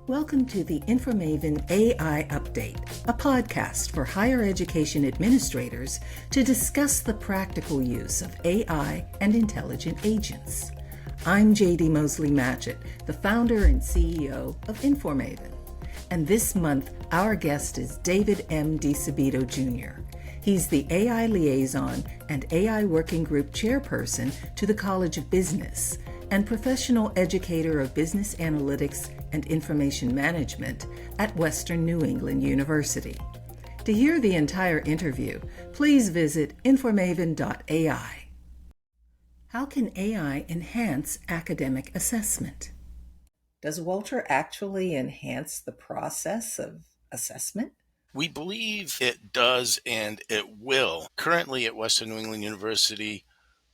Welcome to the InforMaven AI Update, a podcast for higher education administrators to discuss the practical use of AI and intelligent agents. I'm Mosley-Matchett, the founder and CEO of InforMaven. And this month, our guest is David M DiSabito Jr. He's the AI Liaison and AI Working Group Chairperson to the College of Business and Professional Educator of Business Analytics and Information Management at Western New England University. To hear the entire interview, please visit InforMaven.ai. How can AI enhance academic assessment? Does Walter actually enhance the process of assessment? We believe it does and it will. Currently at Western New England University,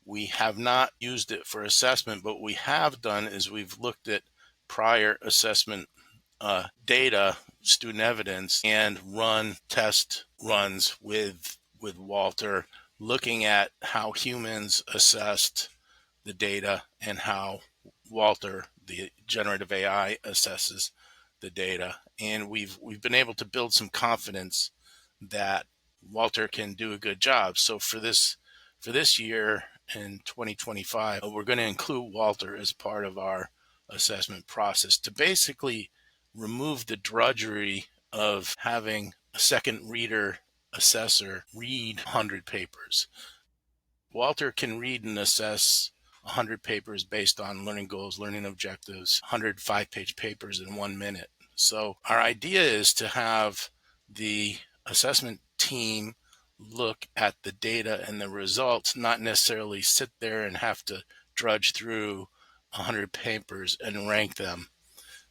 we have not used it for assessment, but what we have done is we've looked at prior assessment data, student evidence, and run test runs with Walter, looking at how humans assessed the data and how Walter, the generative AI, assesses the data. And we've been able to build some confidence that Walter can do a good job. So for this year in 2025, we're going to include Walter as part of our assessment process to basically remove the drudgery of having a second reader assessor read 100 papers. Walter can read and assess 100 papers based on learning goals, learning objectives, 100 5-page papers in 1 minute. So our idea is to have the assessment team look at the data and the results, not necessarily sit there and have to drudge through 100 papers and rank them.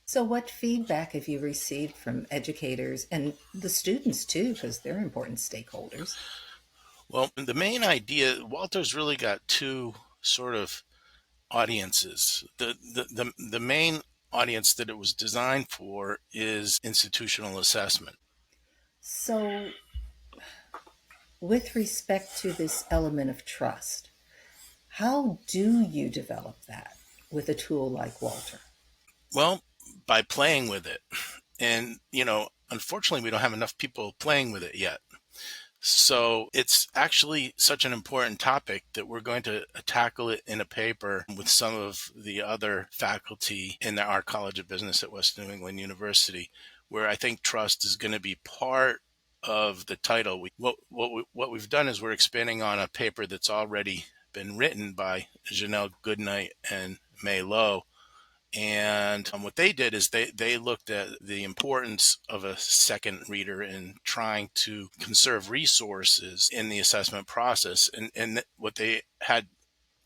So what feedback have you received from educators and the students too, because they're important stakeholders? Well, the main idea, Walter's really got two sort of audiences. The main audience that it was designed for is institutional assessment. So with respect to this element of trust, how do you develop that with a tool like Walter? Well, by playing with it. And, unfortunately, we don't have enough people playing with it yet. So it's actually such an important topic that we're going to tackle it in a paper with some of the other faculty in our College of Business at Western New England University, where I think trust is going to be part of the title. What we've done is we're expanding on a paper that's already been written by Janelle Goodnight and May Lowe. And what they did is they looked at the importance of a second reader in trying to conserve resources in the assessment process. And what they had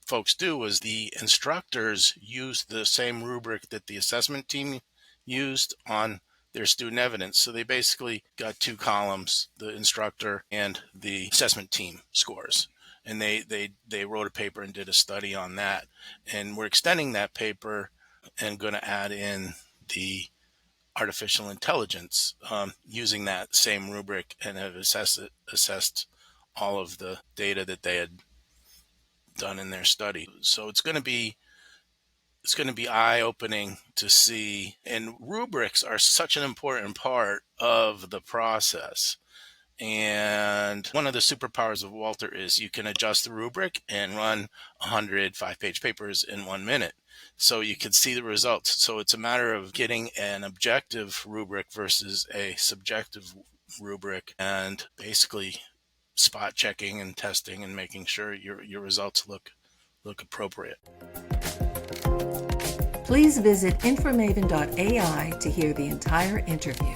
folks do was the instructors used the same rubric that the assessment team used on their student evidence. So they basically got two columns, the instructor and the assessment team scores. And they wrote a paper and did a study on that. And we're extending that paper and going to add in the artificial intelligence using that same rubric, and have assessed all of the data that they had done in their study. So it's going to be eye-opening to see, and rubrics are such an important part of the process. And one of the superpowers of Walter is you can adjust the rubric and run 100 5-page papers in 1 minute. So you can see the results. So it's a matter of getting an objective rubric versus a subjective rubric, and basically spot checking and testing and making sure your results look appropriate. Please visit InforMaven.ai to hear the entire interview.